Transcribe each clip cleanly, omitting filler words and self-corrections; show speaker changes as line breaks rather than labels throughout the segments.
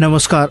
नमस्कार।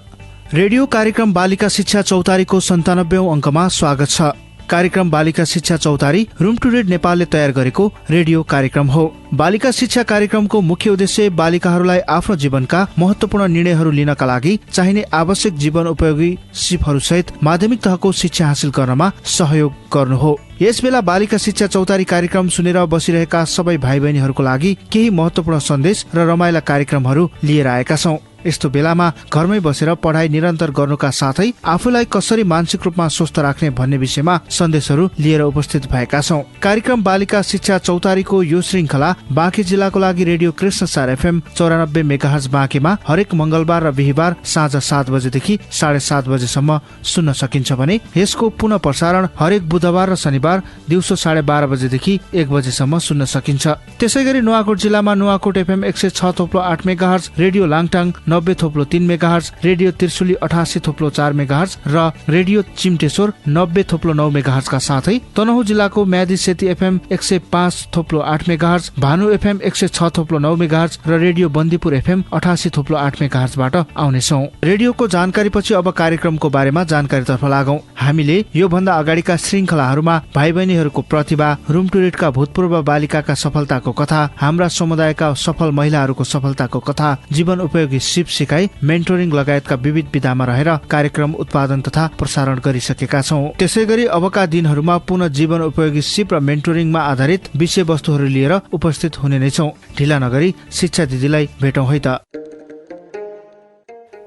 रेडियो कार्यक्रम बालिका शिक्षा चौतारीको 97औं अङ्कमा स्वागत छ। कार्यक्रम बालिका शिक्षा चौतारी रुम टु रिड नेपालले तयार गरेको रेडियो कार्यक्रम हो। बालिका शिक्षा कार्यक्रमको मुख्य उद्देश्य बालिकाहरूलाई आफ्नो जीवनका महत्वपूर्ण निर्णयहरू लिनका लागि चाहिने आवश्यक जीवन उपयोगी सिपहरू सहित माध्यमिक तहको शिक्षा हासिल गर्नमा सहयोग गर्नु हो। यस बेला बालिका शिक्षा चौतारी कार्यक्रम सुनेर बसिरहेका सबै भाइ बहिनीहरूको लागि केही महत्वपूर्ण सन्देश र रमाइला कार्यक्रमहरू लिएर आएका छौं। यस्तो बेलामा घरमै बसेर पढाइ निरन्तर गर्नुका साथै आफूलाई कसरी मानसिक रूपमा स्वस्थ राख्ने भन्ने विषयमा सन्देशहरू लिएर उपस्थित भएका छौं। कार्यक्रम बालिका शिक्षा चौतारीको यो श्रृंखला बाँके जिल्लाको लागि रेडियो कृष्ण सार FM 94 मेगाहर्ज बाँकेमा हरेक मंगलबार र बिहिबार साँझ 7 बजेदेखि 7:30 बजेसम्म सुन्न सकिन्छ भने यसको पुनः प्रसारण हरेक बुधबार र शनिबार दिउँसो 12:30 बजेदेखि 1 बजेसम्म सुन्न सकिन्छ। त्यसैगरी नुवाकोट जिल्लामा Nuwakot FM 106.8 megahertz, radio Langtang 90.3 megahertz, radio Trishuli 88.4 megahertz र रेडियो चिम्टेश्वर 90.9 मेगाहर्ज का साथै तनहुँ जिल्लाको Myadi Seti FM 105.8 megahertz, Bhanu FM 106.9 megahertz र रेडियो बन्दीपुर FM 88.8 मेगाहर्ज बाट आउनेछौं। रेडियोको जानकारी पछि अब कार्यक्रमको बारेमा जानकारीतर्फ लागौं। हामीले यो भन्दा अगाडिका श्रृंखलाहरूमा भाइ बहिनीहरूको प्रतिभा, रुम टु रिडका भूतपूर्व बालिकाका सफलताको कथा, हाम्रा समुदायका सफल महिलाहरूको सफलताको कथा, जीवन उपयोगी सिप सिकाइ, मेन्टोरिङ लगायतका विविध विधामा रहेर कार्यक्रम उत्पादन तथा प्रसारण गरिसकेका छौं। त्यसैगरी अबका दिनहरूमा पुनः जीवन उपयोगी सिप र मेन्टोरिङमा आधारित विषयवस्तुहरू लिएर उपस्थित हुने नै छौं। ढिला नगरी शिक्षा दिदीलाई भेटौं है त।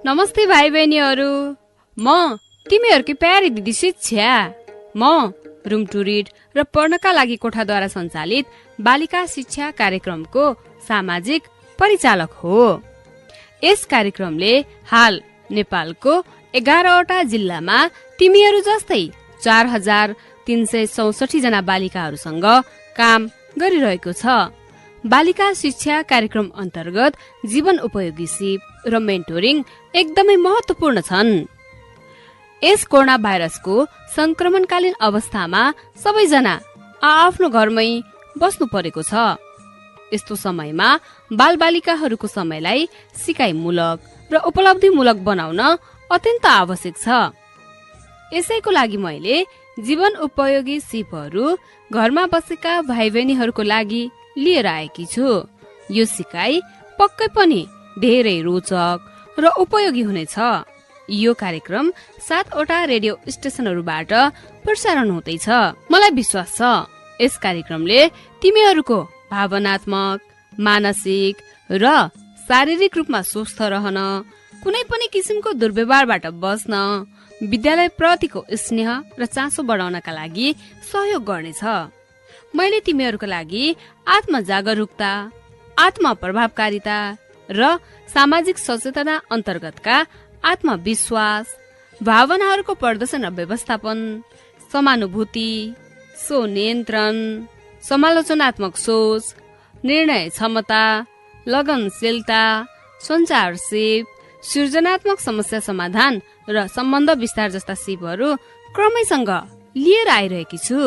नमस्ते भाइ बहिनीहरू, म तिमीहरूकी प्यारी दिदी शिक्षा। म रुम टु रिड र पढ्नका लागि कोठाद्वारा सञ्चालित बालिका शिक्षा कार्यक्रमको सामाजिक परिचालक हो। यस कार्यक्रमले हाल नेपालको 11वटा जिल्लामा तिमीहरू जस्तै 4364 जना बालिकाहरूसँग काम गरिरहेको छ। बालिका शिक्षा कार्यक्रम अन्तर्गत जीवन उपयोगी सिप र मेन्टोरिङ एकदमै महत्वपूर्ण छन्। यस कोरोना भाइरसको संक्रमणकालीन अवस्थामा सबैजना आफ्नो घरमै बस्नु परेको छ। यस्तो समयमा बालबालिकाहरूको समयलाई सिकाइमूलक र उपलब्धिमूलक बनाउन अत्यन्त आवश्यक छ। यसैको लागि मैले जीवन उपयोगी सिपहरू घरमा बसेका भाइ बहिनीहरूको लागि लिएर आएकी छु। यो सिकाइ पक्कै पनि धेरै रोचक र उपयोगी हुनेछ। यो कार्यक्रम 7वटा रेडियो स्टेशनहरूबाट प्रसारण हुँदैछ। मलाई विश्वास छ यस कार्यक्रमले तिमीहरूको भावनात्मक, मानसिक र शारीरिक रूपमा स्वस्थ रहन, कुनै पनि किसिमको दुर्व्यवहारबाट बस्न, विद्यालय प्रतिको स्नेह र चासो बढाउनका लागि सहयोग गर्नेछ। मैले तिमीहरूको लागि आत्मजागरूकता, आत्मप्रभावकारिता र सामाजिक सचेतना अन्तर्गतका आत्मविश्वास, भावनाहरूको प्रदर्शन र व्यवस्थापन, समानुभूति, स्वनियन्त्रण, समालोचनात्मक सोच, निर्णय क्षमता, लगनशीलता, सञ्चार सिप, सृजनात्मक समस्या समाधान र सम्बन्ध विस्तार जस्ता सिपहरू क्रमैसँग लिएर आइरहेकी छु।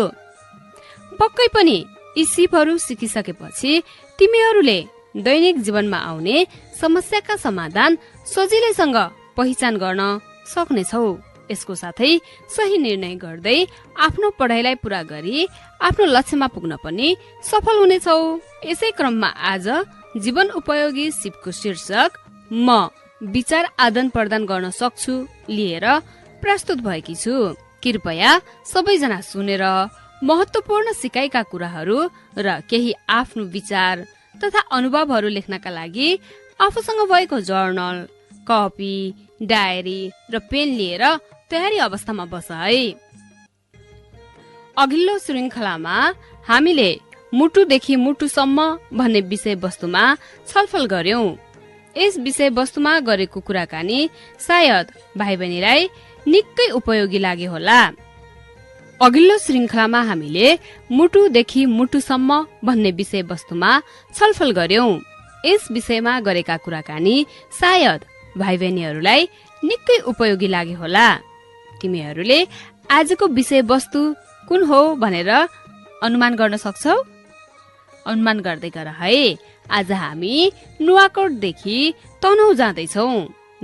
पक्कै पनि यी सिपहरू सिकिसकेपछि तिमीहरूले दैनिक जीवनमा आउने समस्याका समाधान सजिलैसँग पहिचान गर्न सक्नेछौ। यसको साथै सही निर्णय गर्दै आफ्नो पढाइलाई पूरा गरी आफ्नो लक्ष्यमा पुग्न पनि सफल हुनेछौ। यसै क्रममा आज जीवन उपयोगी सिपको शीर्षक म विचार आदान प्रदान गर्न सक्छु लिएर प्रस्तुत भएकी छु। कृपया सबैजना सुनेर महत्वपूर्ण सिकाइका कुराहरू र केही आफ्नो विचार तथा अनुभवहरू लेख्नका लागि आफूसँग भएको जर्नल, कपी, डायरी र पेन लिएर तयारी अवस्थामा बस है। अघिल्लो श्रृंखलामा हामीले मुटुदेखि मुटुसम्म भन्ने विषयवस्तुमा छलफल गर्यौं। यस विषयवस्तुमा गरेको कुराकानी सायद भाइ बहिनीलाई निकै उपयोगी लाग्यो होला। अघिल्लो श्रृंखलामा हामीले मुटुदेखि मुटुसम्म भन्ने विषयवस्तुमा छलफल गर्यौं। यस विषयमा गरेका कुराकानी सायद भाइ बहिनीहरूलाई निकै उपयोगी लाग्यो होला। तिमीहरूले आजको विषयवस्तु कुन हो भनेर अनुमान गर्न सक्छौ? अनुमान गर्दै गर है। आज हामी नुवाकोटदेखि तनहुँ जाँदैछौ।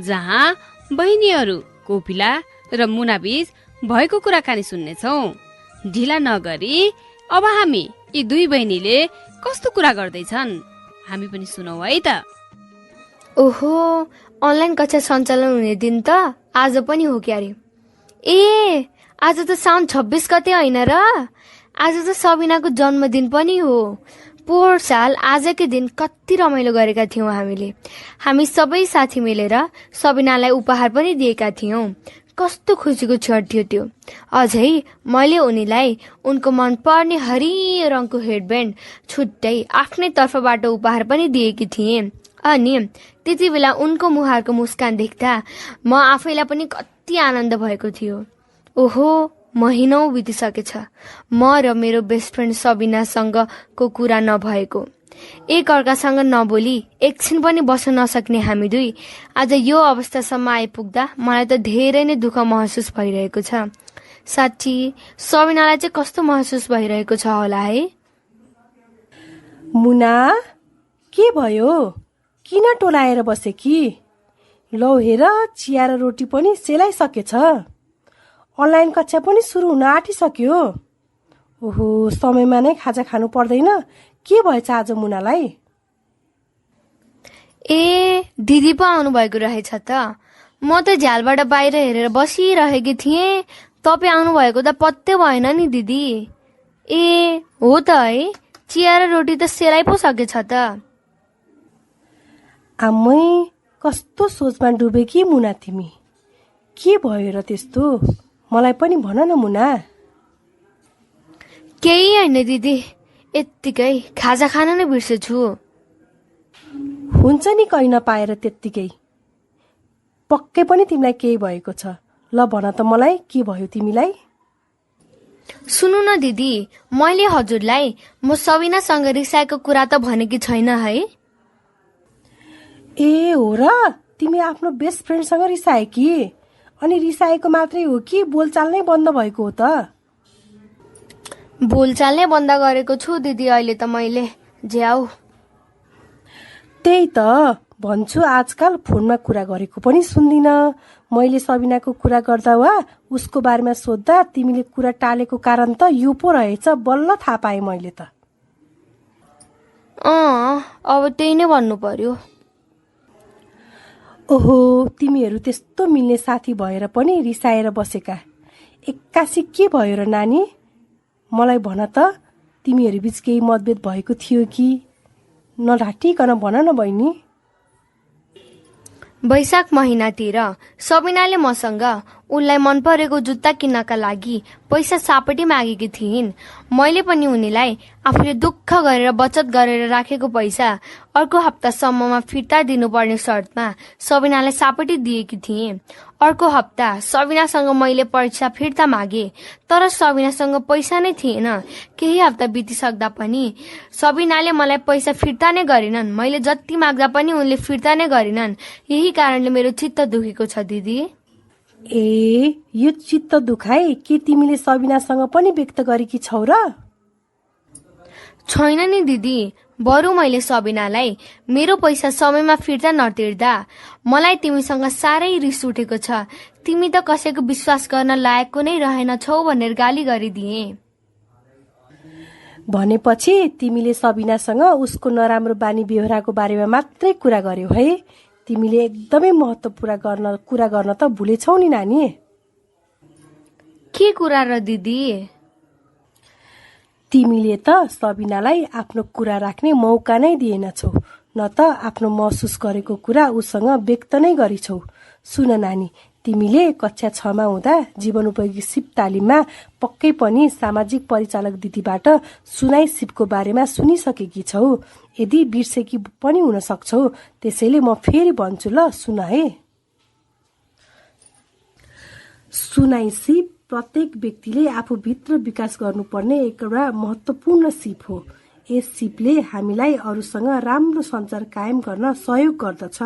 जहाँ बहिनीहरू कोपिला र मुनाबीच भएको कुराकानी सुन्नेछौ। ढिला नगरी अब हामी यी दुई बहिनीले कस्तो कुरा गर्दैछन् हामी पनि सुनौ है त।
ओहो, अनलाइन कक्षा सञ्चालन हुने दिन त आज पनि हो क्यारे। ए, आज त साउन 26 गते होइन र? आज त सबिनाको जन्मदिन पनि हो। पोहोर साल आजकै दिन कति रमाइलो गरेका थियौँ हामीले। हामी सबै साथी मिलेर सबिनालाई उपहार पनि दिएका थियौँ। कस्तो खुसीको क्षण थियो त्यो। अझै मैले उनीलाई उनको मनपर्ने हरियो रङको हेडब्यान्ड छुट्टै आफ्नै तर्फबाट उपहार पनि दिएकी थिएँ। अनि त्यति बेला उनको मुहारको मुस्कान देख्दा म आफैलाई पनि कति आनन्द भएको थियो। ओहो, महिनौं बितिसकेछ म र मेरो बेस्ट फ्रेन्ड सबिनासँगको कुरा नभएको। एक अर्कासँग नबोली एकछिन पनि बस्न नसक्ने हामी दुई आज यो अवस्थासम्म आइपुग्दा मलाई त धेरै नै दुःख महसुस भइरहेको छ। साँच्ची सबिनालाई चाहिँ कस्तो महसुस भइरहेको छ होला है?
मुना, के भयो? किन टोलाएर बसे कि? लौ हेर, चिया र रोटी पनि सेलाइसकेछ। अनलाइन कक्षा पनि सुरु हुन आँटिसक्यो। ओहो, समयमा नै खाजा खानु पर्दैन। के भएछ आज मुनालाई?
ए, दिदी पो आउनु भएको रहेछ त। म त झ्यालबाट बाहिर हेरेर बसिरहेकी थिएँ। तपाईँ आउनु भएको त पत्तै भएन नि दिदी। ए, हो त है, चिया र रोटी त सेलाइ पो सकेछ त।
आमै, कस्तो सोचमा डुबे कि मुना तिमी? के भयो र त्यस्तो? मलाई पनि भन न मुना।
केही होइन दिदी, यत्तिकै खाजा खान नै बिर्सेछु।
हुन्छ नि, कहीँ नपाएर त्यत्तिकै। पक्कै पनि तिमीलाई केही भएको छ। ल भन त मलाई, के भयो तिमीलाई?
सुन्नु न दिदी, मैले हजुरलाई म सबिनासँग रिसाएको कुरा त भनेकी छैन है।
ए हो र, तिमी आफ्नो बेस्ट फ्रेन्डसँग रिसाए कि? अनि रिसाएको मात्रै हो कि बोलचाल नै बन्द भएको हो त?
बोलचाल नै बन्द गरेको छु दिदी अहिले त मैले। ज्याउ,
त्यही त भन्छु, आजकल फोनमा कुरा गरेको पनि सुन्दिन। मैले सबिनाको कुरा गर्दा वा उसको बारेमा सोद्धा तिमीले कुरा टालेको कारण त यो पो रहेछ। बल्ल थाहा पाएँ मैले त।
अब त्यही नै भन्नु पर्यो।
ओहो, तिमीहरू त्यस्तो मिल्ने साथी भएर पनि रिसाएर बसेका। एक्कासी के भयो र नानी? मलाई भन त, तिमीहरू बीच केही मतभेद भएको थियो कि? नढाँटिकन भन न बहिनी।
वैशाख महिनातिर सबिनाले मसँग उनलाई मन परेको जुत्ता किन्नका लागि पैसा सापटी मागेकी थिइन्। मैले पनि उनीलाई आफूले दुःख गरेर बचत गरेर राखेको पैसा अर्को हप्तासम्ममा फिर्ता दिनुपर्ने शर्तमा सबिनालाई सापटी दिएकी थिएँ। अर्को हप्ता सबिनासँग मैले पैसा फिर्ता मागे, तर सबिनासँग पैसा नै थिएन। केही हप्ता बितिसक्दा पनि सबिनाले मलाई पैसा फिर्ता नै गरेनन्। मैले जति माग्दा पनि उनले फिर्ता नै गरेनन्। यही कारणले मेरो चित्त दुखेको छ दिदी।
ए, यो चित्त दुखाइ के तिमीले सबिनासँग पनि व्यक्त गरेकी छौ र?
छैन नि दिदी, बरु मैले सबिनालाई मेरो पैसा समयमा फिर्ता नतिर्दा मलाई तिमीसँग साह्रै रिस उठेको छ, तिमी त कसैको विश्वास गर्न लायकको नै रहेनछौ भनेर गाली गरिदिए।
भनेपछि तिमीले सबिनासँग उसको नराम्रो बानी बेहोराको बारेमा मात्रै कुरा गर्यौ है? तिमीले एकदमै महत्त्वपूर्ण कुरा गर्न त भुलेछौ नि नानी।
के कुरा र दिदी?
तिमीले त सबिनालाई आफ्नो कुरा राख्ने मौका नै दिएनछौ, न त आफ्नो महसुस गरेको कुरा उसँग व्यक्त नै गरिछौ। सुन नानी, तिमीले कक्षा 6 मा हुँदा जीवनोपयोगी सिप तालिममा पक्कै पनि सामाजिक परिचालक दिदीबाट सुनाई सिपको बारेमा सुनिसकेकी छौ। यदि बिर्सेकी पनि हुन सक्छौ, त्यसैले म फेरि भन्छु, ल सुन है। सुनाई सिप प्रत्येक व्यक्तिले आफूभित्र विकास गर्नुपर्ने एउटा महत्त्वपूर्ण सिप हो। यस सिपले हामीलाई अरूसँग राम्रो सञ्चार कायम गर्न सहयोग गर्दछ।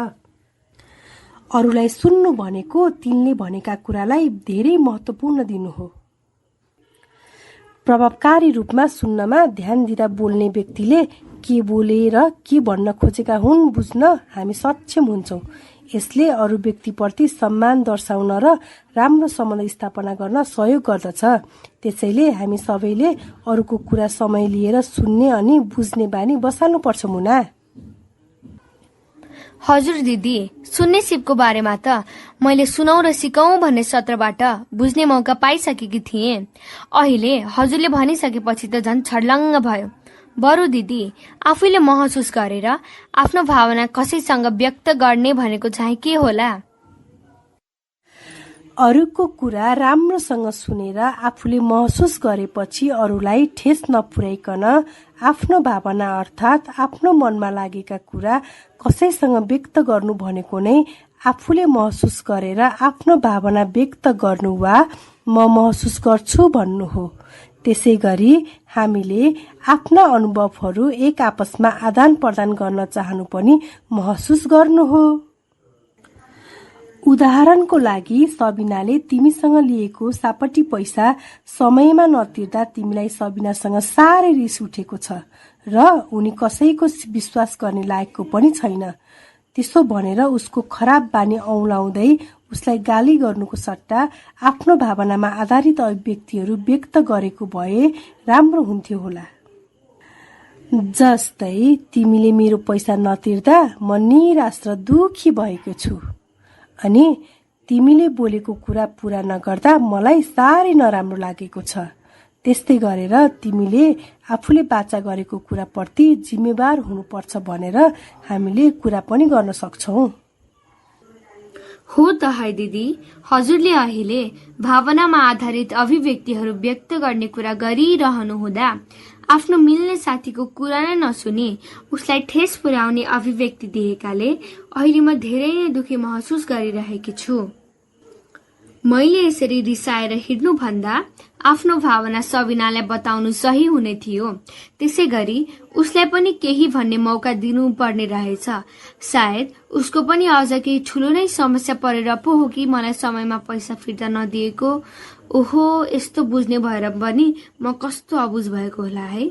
अरूलाई सुन्नु भनेको तिनले भनेका कुरालाई धेरै महत्त्वपूर्ण दिनु हो। प्रभावकारी रूपमा सुन्नमा ध्यान दिँदा बोल्ने व्यक्तिले के बोले र के भन्न खोजेका हुन् बुझ्न हामी सक्षम हुन्छौँ। यसले अरू व्यक्तिप्रति सम्मान दर्शाउन र राम्रो सम्बन्ध स्थापना गर्न सहयोग गर्दछ। त्यसैले हामी सबैले अरूको कुरा समय लिएर सुन्ने अनि बुझ्ने बानी बसाल्नुपर्छ मुना।
हजुर दिदी, सुन्ने सिपको बारेमा त मैले सुनौ र सिकौं भन्ने सत्रबाट बुझ्ने मौका पाइसकेकी थिएँ। अहिले हजुरले भनिसकेपछि त झन् छर्लङ्ग भयो। बरु दिदी, आफैले महसुस गरेर आफ्नो भावना कसैसँग व्यक्त गर्ने भनेको चाहिँ के होला?
अरूको कुरा राम्रोसँग सुनेर आफूले महसुस गरेपछि अरूलाई ठेस नपुर्याइकन आफ्नो भावना अर्थात् आफ्नो मनमा लागेका कुरा कसैसँग व्यक्त गर्नु भनेको नै आफूले महसुस गरेर आफ्नो भावना व्यक्त गर्नु वा म महसुस गर्छु भन्नु हो। त्यसै गरी हामीले आफ्ना अनुभवहरू एक आपसमा आदान प्रदान गर्न चाहनु पनि महसुस गर्नु हो। उदाहरणको लागि सबिनाले तिमीसँग लिएको सापटी पैसा समयमा नतिर्दा तिमीलाई सबिनासँग साह्रै रिस उठेको छ र उनी कसैको विश्वास गर्ने लायकको पनि छैन। त्यसो भनेर उसको खराब बानी औलाउँदै उसलाई गाली गर्नुको सट्टा आफ्नो भावनामा आधारित अभिव्यक्तिहरू व्यक्त गरेको भए राम्रो हुन्थ्यो होला। जस्तै तिमीले मेरो पैसा नतिर्दा म निराश र दुखी भएको छु अनि तिमीले बोलेको कुरा पूरा नगर्दा मलाई साह्रै नराम्रो लागेको छ। त्यस्तै गरेर तिमीले आफूले बाचा गरेको कुराप्रति जिम्मेवार हुनुपर्छ भनेर हामीले कुरा पनि गर्न सक्छौं।
हो त है दिदी, हजुरले अहिले भावनामा आधारित अभिव्यक्तिहरू व्यक्त गर्ने कुरा गरिरहनु हुँदा आफ्नो मिल्ने साथीको कुरा नै नसुनी उसलाई ठेस पुर्याउने अभिव्यक्ति दिएकाले अहिले म धेरै नै दुखी महसुस गरिरहेकी छु। मैले यसरी रिसाएर हिँड्नु भन्दा आफ्नो भावना सबिनालाई बताउनु सही हुने थियो। त्यसै गरी उसलाई पनि केही भन्ने मौका दिनुपर्ने रहेछ। सायद उसको पनि अझ केही ठुलो नै समस्या परेर पो हो कि मलाई समयमा पैसा फिर्ता नदिएको। ओहो, यस्तो बुझ्ने भएर पनि म कस्तो अबुझ भएको होला है।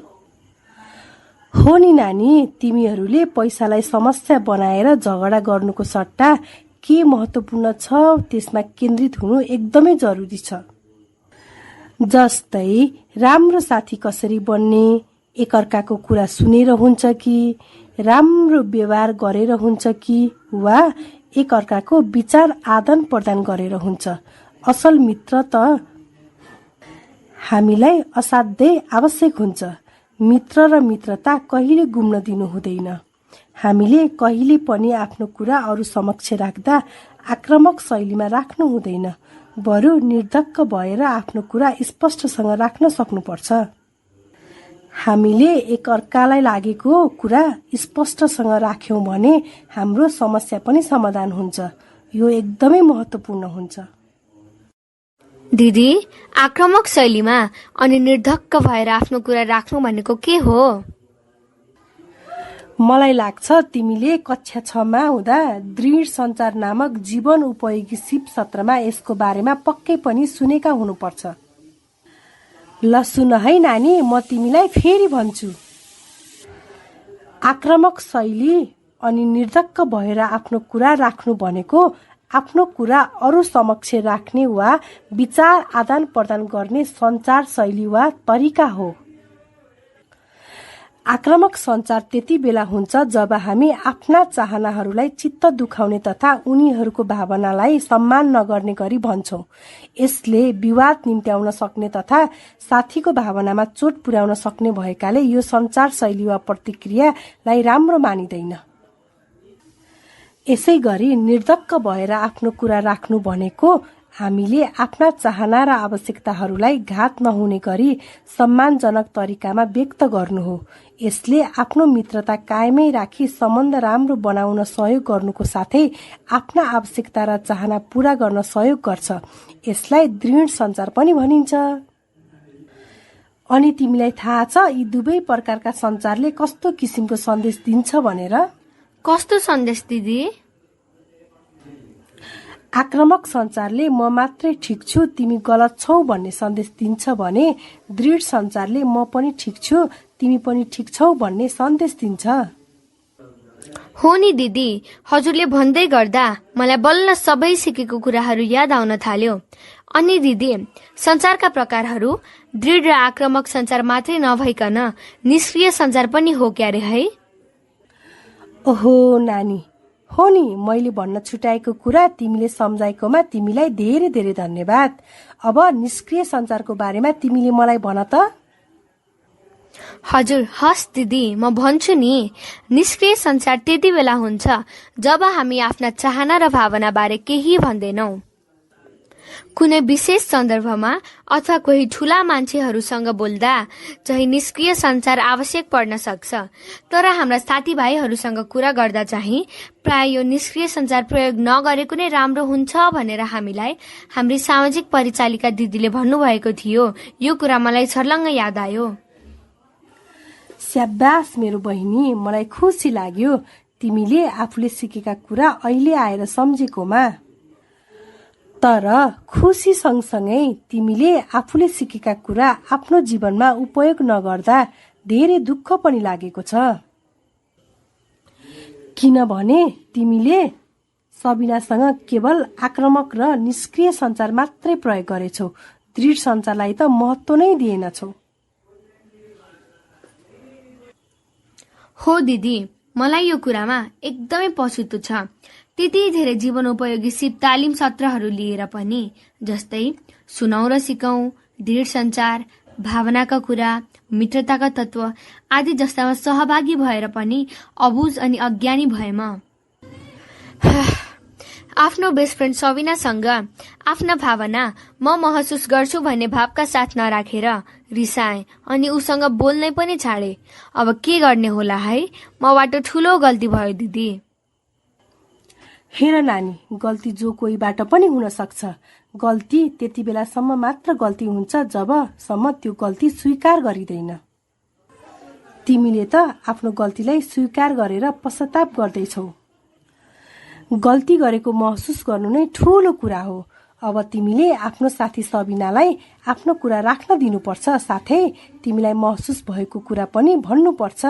हो नि नानी, तिमीहरूले पैसालाई समस्या बनाएर झगडा गर्नुको सट्टा के महत्त्वपूर्ण छ त्यसमा केन्द्रित हुनु एकदमै जरुरी छ। जस्तै राम्रो साथी कसरी बन्ने, एकअर्काको कुरा सुनेर हुन्छ कि, राम्रो व्यवहार गरेर हुन्छ कि वा एकअर्काको विचार आदान प्रदान गरेर हुन्छ। असल मित्र त हामीलाई असाध्यै आवश्यक हुन्छ। मित्र र मित्रता कहिले गुम्न दिनु हुँदैन। हामीले कहिले पनि आफ्नो कुरा अरू समक्ष राख्दा आक्रामक शैलीमा राख्नु हुँदैन, बरु निर्धक्क भएर आफ्नो कुरा स्पष्टसँग राख्न सक्नुपर्छ। हामीले एकअर्कालाई लागेको कुरा स्पष्टसँग राख्यौं भने हाम्रो समस्या पनि समाधान हुन्छ। यो एकदमै महत्त्वपूर्ण हुन्छ।
दिदी, आक्रामक शैलीमा अनि निर्धक्क भएर आफ्नो कुरा राख्नु भनेको के हो?
मलाई लाग्छ तिमीले कक्षा 6 मा हुँदा दृढ सञ्चार नामक जीवन उपयोगी सिप सत्रमा यसको बारेमा पक्कै पनि सुनेका हुनुपर्छ। ल सुन है नानी, म तिमीलाई फेरि भन्छु। आक्रामक शैली अनि निर्धक्क भएर आफ्नो कुरा राख्नु भनेको आफ्नो कुरा अरू समक्ष राख्ने वा विचार आदान प्रदान गर्ने सञ्चार शैली वा तरिका हो। आक्रामक सञ्चार त्यति बेला हुन्छ जब हामी आफ्ना चाहनाहरूलाई चित्त दुखाउने तथा उनीहरूको भावनालाई सम्मान नगर्ने गरी भन्छौं। यसले विवाद निम्त्याउन सक्ने तथा साथीको भावनामा चोट पुर्याउन सक्ने भएकाले यो सञ्चार शैली वा प्रतिक्रियालाई राम्रो मानिँदैन। यसै गरी निर्धक्क भएर आफ्नो कुरा राख्नु भनेको हामीले आफ्ना चाहना र आवश्यकताहरूलाई घात नहुने गरी सम्मानजनक तरिकामा व्यक्त गर्नु हो। यसले आफ्नो मित्रता कायमै राखी सम्बन्ध राम्रो बनाउन सहयोग गर्नुको साथै आफ्ना आवश्यकता र चाहना पूरा गर्न सहयोग गर्छ। यसलाई दृढ सञ्चार पनि भनिन्छ। अनि तिमीलाई थाहा छ यी दुवै प्रकारका सञ्चारले कस्तो किसिमको सन्देश दिन्छ भनेर?
कस्तो सन्देश दिदी?
आक्रामक सञ्चारले म मात्रै ठिक छु तिमी गलत छौ भन्ने सन्देश दिन्छ भने दृढ सञ्चारले म पनि ठिक छु तिमी पनि ठिक छौ भन्ने सन्देश दिन्छ।
हो नि दिदी, हजुरले भन्दै गर्दा मलाई बल्ल सबै सिकेको कुराहरू याद आउन थाल्यो। अनि दिदी, सञ्चारका प्रकारहरू दृढ र आक्रामक सञ्चार मात्रै नभइकन निष्क्रिय सञ्चार पनि हो क्यारे है?
ओहो नानी, हो नि, मैले भन्न छुटाएको कुरा तिमीले सम्झाएकोमा तिमीलाई धेरै धेरै धन्यवाद। अब निष्क्रिय सञ्चारको बारेमा तिमीले मलाई भन त।
हजुर, हस् दिदी, म भन्छु नि। निष्क्रिय सञ्चार त्यति बेला हुन्छ जब हामी आफ्ना चाहना र भावना बारे केही भन्दैनौ। कुनै विशेष सन्दर्भमा अथवा कोही ठूला मान्छेहरूसँग बोल्दा चाहिँ निष्क्रिय सञ्चार आवश्यक पर्न सक्छ। तर हाम्रा साथीभाइहरूसँग कुरा गर्दा चाहिँ प्राय यो निष्क्रिय सञ्चार प्रयोग नगरेको नै राम्रो हुन्छ भनेर हामीलाई हाम्री सामाजिक परिचालिका दिदीले भन्नुभएको थियो। यो कुरा मलाई छर्लङ्ग याद आयो।
स्याबास मेरो बहिनी, मलाई खुसी लाग्यो तिमीले आफूले सिकेका कुरा अहिले आएर सम्झेकोमा। तर खुसी सँगसँगै तिमीले आफूले सिकेका कुरा आफ्नो जीवनमा उपयोग नगर्दा धेरै दुःख पनि लागेको छ। किनभने तिमीले सबिनासँग केवल आक्रामक र निष्क्रिय सञ्चार मात्रै प्रयोग गरेछौ, दृढ सञ्चारलाई त महत्त्व नै दिएनछौ।
हो दिदी, मलाई यो कुरामा एकदमै पछुतो छ। त्यति धेरै जीवन उपयोगी सिप तालिम सत्रहरू लिएर पनि, जस्तै सुनौ र सिकौं, दृढ सञ्चार, भावनाका कुरा, मित्रताका तत्व आदि जस्तामा सहभागी भएर पनि अबुझ अनि अज्ञानी भएम। आफ्नो बेस्ट फ्रेन्ड सबिनासँग आफ्ना भावना म महसुस गर्छु भन्ने भावका साथ नराखेर रिसाएँ अनि उसँग बोल्नै पनि छाडे। अब के गर्ने होला है? मबाट ठूलो गल्ती भयो दिदी।
हेर नानी, गल्ती जो कोहीबाट पनि हुन सक्छ। गल्ती त्यति बेलासम्म मात्र गल्ती हुन्छ जबसम्म त्यो गल्ती स्वीकार गरिँदैन। तिमीले त आफ्नो गल्तीलाई स्वीकार गरेर पश्चाताप गर्दैछौ। गल्ती गरेको महसुस गर्नु नै ठूलो कुरा हो। अब तिमीले आफ्नो साथी सबिनालाई आफ्नो कुरा राख्न दिनुपर्छ, साथै तिमीलाई महसुस भएको कुरा पनि भन्नुपर्छ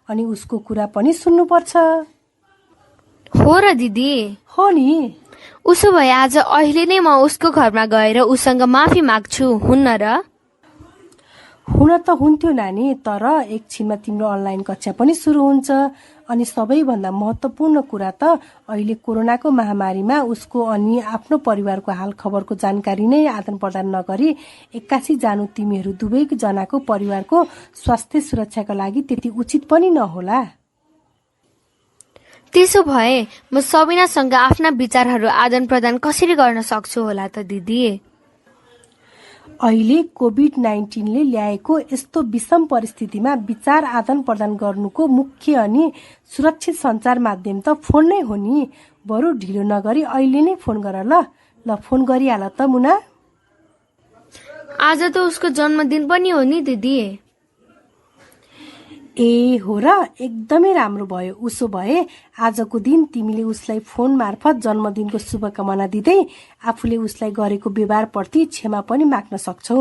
अनि उसको कुरा पनि सुन्नुपर्छ।
हो र दिदी?
हो नि।
उसो भए आज अहिले नै म उसको घरमा गएर उसँग माफी माग्छु, हुन्न र?
हुन त हुन्थ्यो नानी, तर एकछिनमा तिम्रो अनलाइन कक्षा पनि सुरु हुन्छ अनि सबैभन्दा महत्त्वपूर्ण कुरा त अहिले कोरोनाको महामारीमा उसको अनि आफ्नो परिवारको हाल खबरको जानकारी नै आदान प्रदान नगरी एक्कासी जानु तिमीहरू दुवै जनाको परिवारको स्वास्थ्य सुरक्षाका लागि त्यति उचित पनि नहोला।
त्यसो भए म सबिनासँग आफ्ना विचारहरू आदान प्रदान कसरी गर्न सक्छु होला त दिदी?
अहिले कोभिड-19ले ल्याएको यस्तो विषम परिस्थितिमा विचार आदान प्रदान गर्नुको मुख्य अनि सुरक्षित सञ्चार माध्यम त फोन नै हो नि। बरु ढिलो नगरी अहिले नै फोन गर ल। फोन गरिहाल त मुना।
आज त उसको जन्मदिन पनि हो नि दिदी।
ए हो र, एकदमै राम्रो भयो। उसो भए आजको दिन तिमीले उसलाई फोन मार्फत जन्मदिनको शुभकामना दिँदै आफूले उसलाई गरेको व्यवहारप्रति क्षमा पनि माग्न सक्छौ।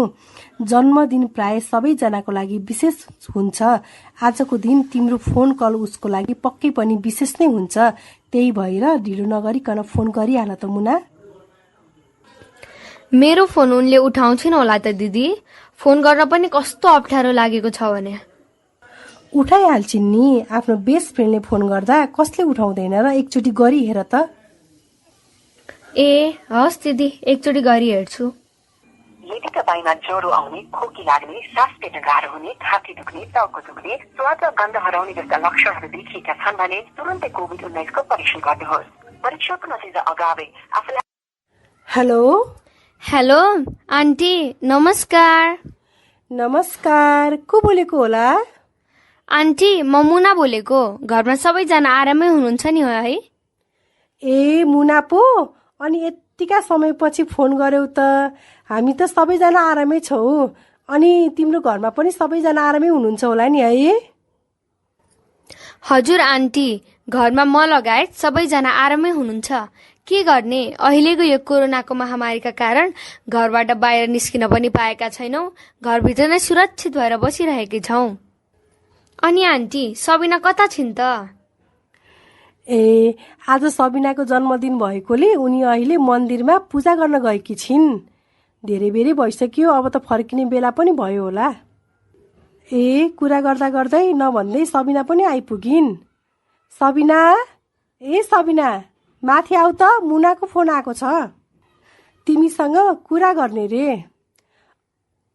जन्मदिन प्राय सबैजनाको लागि विशेष हुन्छ। आजको दिन तिम्रो फोन कल उसको लागि पक्कै पनि विशेष नै हुन्छ। त्यही भएर ढिलो नगरिकन फोन गरिहाल त मुना।
मेरो फोन उनले उठाउँछिन् होला त दिदी? फोन गर्न पनि कस्तो अप्ठ्यारो लागेको छ भने।
उठाइहाल्छिन् नि, आफ्नो बेस्ट फ्रेन्डले फोन गर्दा कसले उठाउँदैन र? एकचोटि गरी हेर त।
ए हस् दिदी, एकचोटि गरी हेर्छु।
यदि तपाईमा ज्वरो आउने, खोकी लाग्ने, सास फेर्न गाह्रो हुने, छाती दुख्ने, टाउको दुख्ने, स्वाद र गन्ध हराउने जस्ता लक्षणहरू देखिएका छन् भने तुरुन्तै कोभिड-19 को परीक्षण गर्नुहोस्। परीक्षणको नतिजा अगावै आफूलाई।
हेलो
हेलो आन्टी, नमस्कार।
नमस्कार, को बोलेको होला?
आन्टी, म मुना बोलेको। घरमा सबैजना आरामै हुनुहुन्छ नि है?
ए मुना पो, अनि यतिका समयपछि फोन गर्यौ त? हामी त सबैजना आरामै छौ। अनि तिम्रो घरमा पनि सबैजना आरामै हुनुहुन्छ होला नि है?
हजुर आन्टी, घरमा म लगायत सबैजना आरामै हुनुहुन्छ। के गर्ने, अहिलेको यो कोरोनाको महामारीका कारण घरबाट बाहिर निस्किन पनि पाएका छैनौँ। घरभित्र नै सुरक्षित भएर बसिरहेकै छौँ। अनि आन्टी सबिना कता छिन् त?
ए, आज सबिनाको जन्मदिन भएकोले उनी अहिले मन्दिरमा पूजा गर्न गएकी छिन्। धेरै बेरै भइसक्यो, अब त फर्किने बेला पनि भयो होला। ए, कुरा गर्दा गर्दै नभन्दै सबिना पनि आइपुगिन्। सबिना, ए सबिना, माथि आऊ त, मुनाको फोन आएको छ, तिमीसँग कुरा गर्ने रे।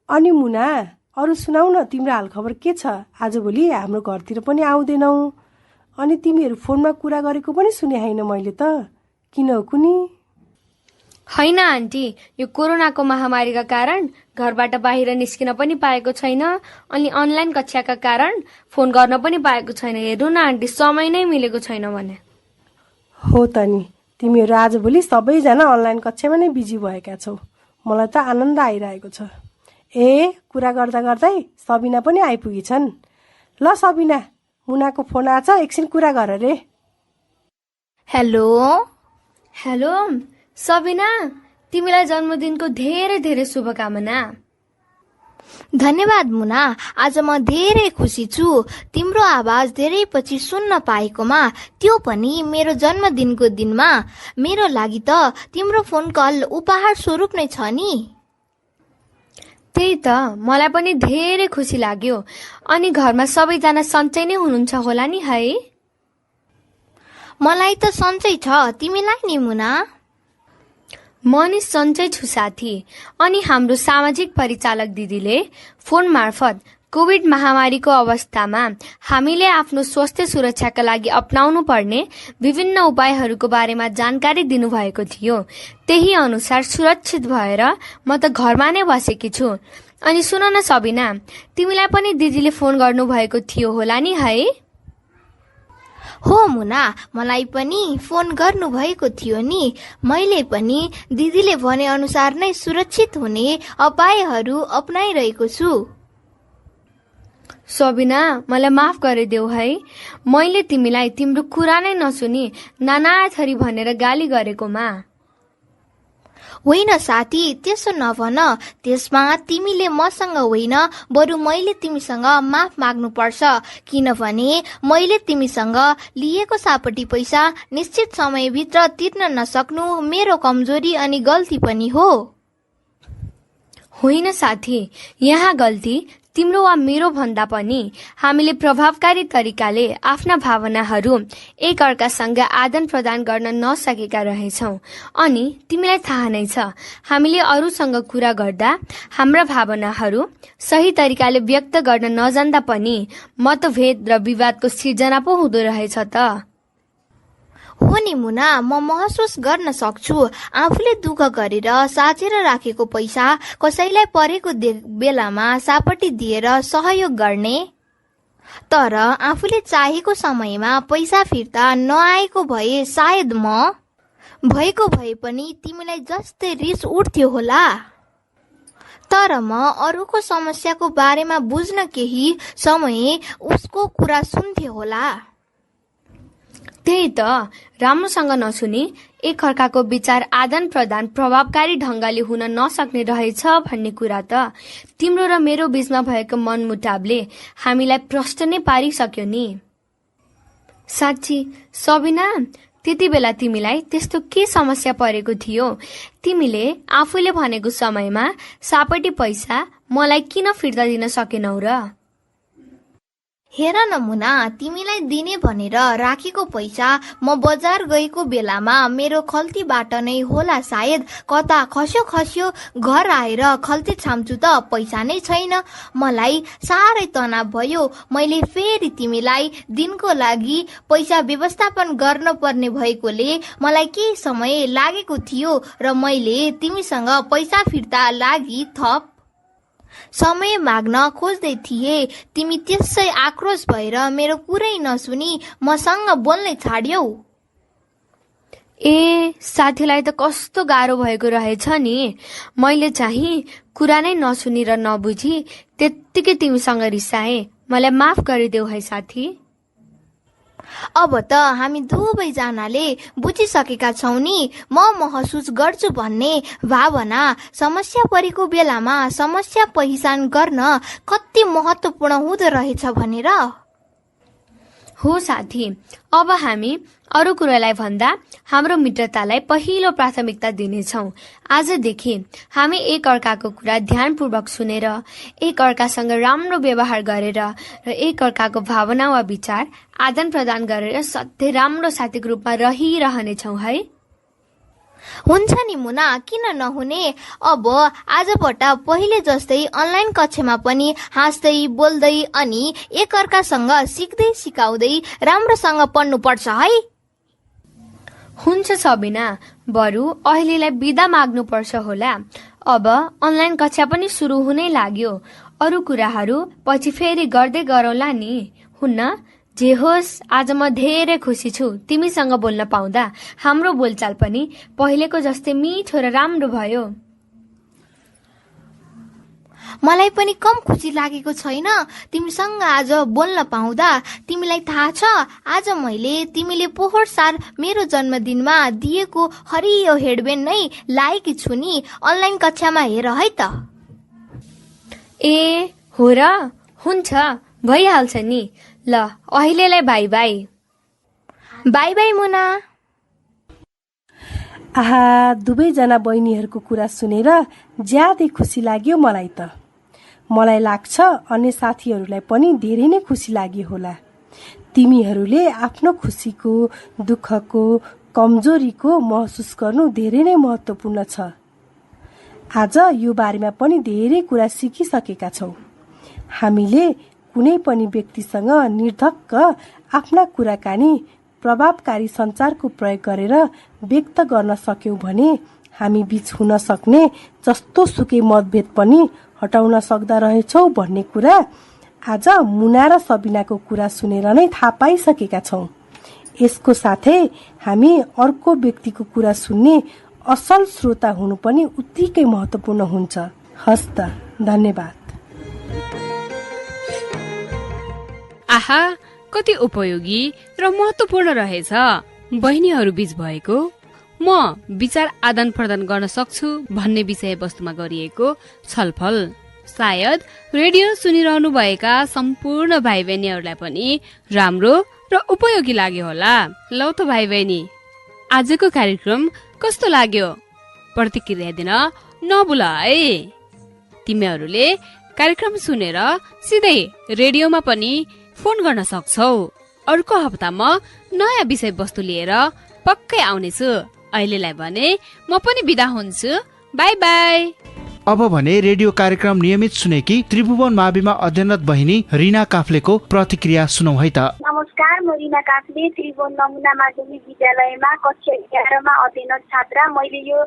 अनि मुना, अरू सुनाउ न, तिम्रो हालखबर के छ? आजभोलि हाम्रो घरतिर पनि आउँदैनौ, अनि तिमीहरू फोनमा कुरा गरेको पनि सुने होइन मैले त, किन हो कुनी?
होइन आन्टी, यो कोरोनाको महामारीका कारण घरबाट बाहिर निस्किन पनि पाएको छैन, अनि अनलाइन कक्षाका कारण फोन गर्न पनि पाएको छैन। हेर्नु न आन्टी, समय नै मिलेको छैन भने।
हो त नि, तिमीहरू आजभोलि सबैजना अनलाइन कक्षामा नै बिजी भएका छौ। मलाई त आनन्द आइरहेको छ। ए, कुरा गर्दा गर्दै सबिना पनि आइपुगेछन्। ल सबिना, मुनाको फोन आछ, एकछिन कुरा गर रे।
हेलो
हेलो सबिना, तिमीलाई जन्मदिनको धेरै धेरै शुभकामना।
धन्यवाद मुना, आज म धेरै खुसी छु तिम्रो आवाज धेरै पछि सुन्न पाएकोमा, त्यो पनि मेरो जन्मदिनको दिनमा। मेरो लागि त तिम्रो फोन कल उपहार स्वरूप नै छ नि।
त्यही त, मलाई पनि धेरै खुसी लाग्यो। अनि घरमा सबैजना सन्चै नै हुनुहुन्छ होला नि है?
मलाई त सन्चै छ, तिमीलाई नि मुना?
म नि सन्चै छु साथी। अनि हाम्रो सामाजिक परिचालक दिदीले फोन मार्फत कोभिड महामारीको अवस्थामा हामीले आफ्नो स्वास्थ्य सुरक्षाका लागि अपनाउनु पर्ने विभिन्न उपायहरूको बारेमा जानकारी दिनुभएको थियो। त्यही अनुसार सुरक्षित भएर म त घरमा नै बसेकी छु। अनि सुन न सबिना, तिमीलाई पनि दिदीले फोन गर्नुभएको थियो होला नि है?
हो मुना, मलाई पनि फोन गर्नु भएको थियो नि। मैले पनि दिदीले भने अनुसार नै सुरक्षित हुने उपायहरू अपनाइरहेको छु।
सबिना, मलाई माफ गरिदेऊ है, मैले तिमीलाई तिम्रो कुरा नै नसुनी नाना थरी भनेर गाली गरेकोमा।
होइन साथी, त्यसो नभन। त्यसमा तिमीले मसँग होइन, बरु मैले तिमीसँग माफ माग्नु पर्छ, किनभने मैले तिमीसँग लिएको सापटी पैसा निश्चित समयभित्र तिर्न नसक्नु मेरो कमजोरी अनि गल्ती पनि हो।
होइन साथी, यहाँ गल्ती तिम्रो वा मेरो भन्दा पनि हामीले प्रभावकारी तरिकाले आफ्ना भावनाहरू एक अर्कासँग आदान प्रदान गर्न नसकेका रहेछौँ। अनि तिमीलाई थाहा नै छ, हामीले अरूसँग कुरा गर्दा हाम्रा भावनाहरू सही तरिकाले व्यक्त गर्न नजान्दा पनि मतभेद र विवादको सिर्जना पो हुँदो रहेछ त।
हो नि मुना, म महसुस गर्न सक्छु आफूले दुःख गरेर साचेर राखेको पैसा कसैलाई परेको बेलामा सापटी दिएर सहयोग गर्ने। तर आफूले चाहेको समयमा पैसा फिर्ता नआएको भए सायद म भएको भए पनि तिमीलाई जस्तै रिस उठ्थ्यो होला। तर म अरूको समस्याको बारेमा बुझ्न केही समय उसको कुरा सुन्थे होला।
त्यही त, राम्रोसँग नसुनी एकअर्काको विचार आदान प्रदान प्रभावकारी ढङ्गले हुन नसक्ने रहेछ भन्ने कुरा त तिम्रो र मेरो बीचमा भएको मनमुटावले हामीलाई प्रश्न नै पारिसक्यो नि। साँच्ची सबिना, त्यति बेला तिमीलाई त्यस्तो के समस्या परेको थियो? तिमीले आफूले भनेको समयमा सापटी पैसा मलाई किन फिर्ता दिन सकेनौ र?
हेर न मुना, तिमीलाई दिने भनेर राखेको पैसा म बजार गएको बेलामा मेरो खल्तीबाट नै होला सायद। कता खस्यो घर आएर खल्ती छाम्छु त पैसा नै छैन। मलाई साह्रै तनाव भयो। मैले फेरि तिमीलाई दिनको लागि पैसा व्यवस्थापन गर्न पर्ने भएकोले मलाई केही समय लागेको थियो र मैले तिमीसँग पैसा फिर्ता लागि थप समय माग्न खोज्दै थिए। तिमी त्यसै आक्रोश भएर मेरो कुरै नसुनी मसँग बोल्नै छाड्यौ।
ए, साथीलाई त कस्तो गाह्रो भएको रहेछ नि। मैले चाहिँ कुरा नै नसुनी र नबुझी त्यत्तिकै तिमीसँग रिसाएँ। मलाई माफ गरिदेऊ है साथी।
अब त हामी दुवैजनाले बुझिसकेका छौँ नि म महसुस गर्छु भन्ने भावना। समस्या परेको बेलामा समस्या पहिचान गर्न कति महत्त्वपूर्ण हुँदो रहेछ भनेर।
हो साथी, अब हामी अरू कुरालाई भन्दा हाम्रो मित्रतालाई पहिलो प्राथमिकता दिनेछौँ। आजदेखि हामी एक अर्काको कुरा ध्यानपूर्वक सुनेर, एक अर्कासँग राम्रो व्यवहार गरेर र एक अर्काको भावना वा विचार आदान प्रदान गरेर सधैँ राम्रो साथीको रूपमा रहिरहनेछौँ है।
हुन्छ नि मुना, किन नहुने। अब आजबाट पहिले जस्तै अनलाइन कक्षामा पनि हाँस्दै बोल्दै अनि एकअर्कासँग सिक्दै सिकाउँदै राम्रोसँग पढ्नुपर्छ है।
हुन्छ सबिना, बरु अहिलेलाई बिदा माग्नुपर्छ होला। अब अनलाइन कक्षा पनि सुरु हुनै लाग्यो। अरू कुराहरू पछि फेरि गर्दै गरौँला नि, हुन्न? जे होस्, आज म धेरै खुसी छु तिमीसँग बोल्न पाउँदा। हाम्रो बोलचाल पनि पहिलेको जस्तै मिठो र राम्रो भयो।
मलाई पनि कम खुसी लागेको छैन तिमीसँग आज बोल्न पाउँदा। तिमीलाई थाहा छ, आज मैले तिमीले पोहोर साल मेरो जन्मदिनमा दिएको हरियो हेडब्यान्ड नै लाएकी छु नि। अनलाइन कक्षामा हेर है त।
ए हो र? हुन्छ, भइहाल्छ नि। ल अहिलेलाई बाई बाई।
बाई बाई मुना।
आहा, दुवैजना बहिनीहरूको कुरा सुनेर ज्यादै खुसी लाग्यो मलाई त। मलाई लाग्छ अन्य साथीहरूलाई पनि धेरै नै खुसी लाग्यो होला। तिमीहरूले आफ्नो खुसीको, दुःखको, कमजोरीको महसुस गर्नु धेरै नै महत्त्वपूर्ण छ। आज यो बारेमा पनि धेरै कुरा सिकिसकेका छौँ। हामीले कुनै पनि व्यक्तिसँग निर्धक्क आफ्ना कुराकानी प्रभावकारी सञ्चारको प्रयोग गरेर व्यक्त गर्न सक्यौँ भने हामी बीच हुन सक्ने जस्तो सुकै मतभेद पनि हटाउन सक्दा रहेछौँ भन्ने कुरा आज मुना र सबिनाको कुरा सुनेर नै थाहा पाइसकेका छौँ। यसको साथै हामी अर्को व्यक्तिको कुरा सुन्ने असल श्रोता हुनु पनि उत्तिकै महत्त्वपूर्ण हुन्छ। हस् त, धन्यवाद।
आहा, कति उपयोगी र महत्त्वपूर्ण रहेछ बहिनीहरू बीच भएको म विचार आदान प्रदान गर्न सक्छु भन्ने विषयवस्तुमा गरिएको छलफल सायद रेडियो सुनिरहनु भएका सम्पूर्ण भाइ बहिनीहरूलाई पनि राम्रो र उपयोगी लाग्यो होला। लौ त भाइ बहिनी, आजको कार्यक्रम कस्तो लाग्यो? प्रतिक्रिया दिन नभुल है। तिमीहरूले कार्यक्रम सुनेर सिधै रेडियोमा पनि फोन गर्न सक्छौ। अर्को हप्ता म नयाँ विषयवस्तु लिएर पक्कै आउनेछु। अहिलेलाई भने म पनि बिदा हुन्छु। By by.
अब भने रेडियो कार्यक्रम नियमित सुनेकी त्रिभुवन माविमा अध्ययनरत बहिनी रिना काफ्लेको प्रतिक्रिया सुनौ है त।
नमस्कार, म रिना काफ्ले, त्रिभुवन नमुना माध्यमिक विद्यालयमा कक्षा 11 मा अध्ययनरत छात्रा। मैले यो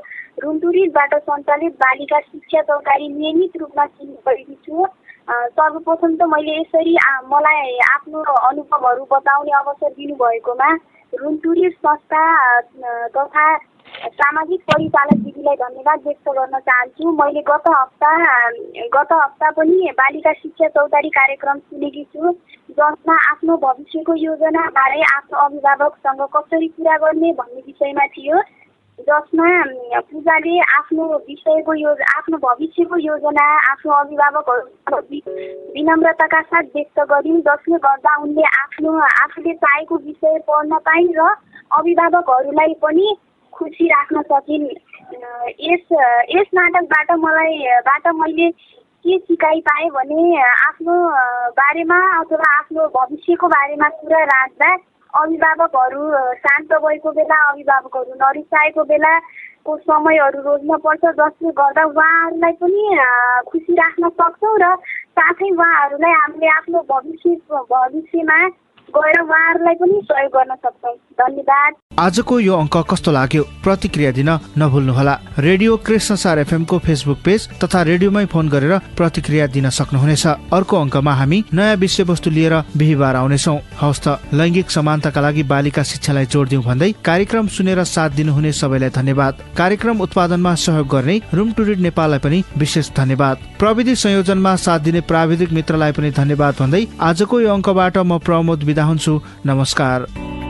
रुन्टुरीबाट सञ्चालित बालिका शिक्षा चौतारी नियमित रूपमा सुनिरहेकी छु। सर्वप्रथम त मैले यसरी मलाई आफ्नो अनुभवहरू बताउने अवसर दिनुभएकोमा रुन्टुरी संस्था तथा सामाजिक परिचालक दिदीलाई धन्यवाद व्यक्त गर्न चाहन्छु। मैले गत हप्ता पनि बालिका शिक्षा चौतारी कार्यक्रम सुनेकी छु, जसमा आफ्नो भविष्यको योजना बारे आफ्नो अभिभावकसँग कसरी कुरा गर्ने भन्ने विषयमा थियो, जसमा पूजाले आफ्नो भविष्यको योजना आफ्नो अभिभावकहरू विनम्रताका साथ व्यक्त गरिन्, जसले गर्दा उनले आफूले चाहेको विषय पढ्न पाइन् र अभिभावकहरूलाई पनि खुसी राख्न सकिन्। यस नाटकबाट मैले के सिकाइ पाएँ भने आफ्नो बारेमा अथवा आफ्नो भविष्यको बारेमा कुरा राख्दा अभिभावकहरू शान्त भएको बेला, अभिभावकहरू नरिसाएको बेलाको समयहरू रोज्न पर्छ, जसले गर्दा उहाँहरूलाई पनि खुसी राख्न सक्छौँ र साथै उहाँहरूलाई हामीले आफ्नो भविष्यमा गएर उहाँहरूलाई पनि सहयोग गर्न सक्छौँ। धन्यवाद।
आजको यो अङ्क कस्तो लाग्यो प्रतिक्रिया दिन नभुल्नुहोला। रेडियो कृष्णसार एफएम को फेसबुक पेज तथा रेडियोमै फोन गरेर प्रतिक्रिया दिन सक्नुहुनेछ। अर्को अङ्कमा हामी नयाँ विषयवस्तु लिएर बिहिबार आउनेछौँ। हवस् त, लैङ्गिक समानताका लागि बालिका शिक्षालाई जोड दिउँ भन्दै कार्यक्रम सुनेर साथ दिनुहुने सबैलाई धन्यवाद। कार्यक्रम उत्पादनमा सहयोग गर्ने रुम टु रिड नेपाललाई पनि विशेष धन्यवाद। प्रविधि संयोजनमा साथ दिने प्राविधिक मित्रलाई पनि धन्यवाद भन्दै आजको यो अङ्कबाट म प्रमोद बिदा हुन्छु। नमस्कार।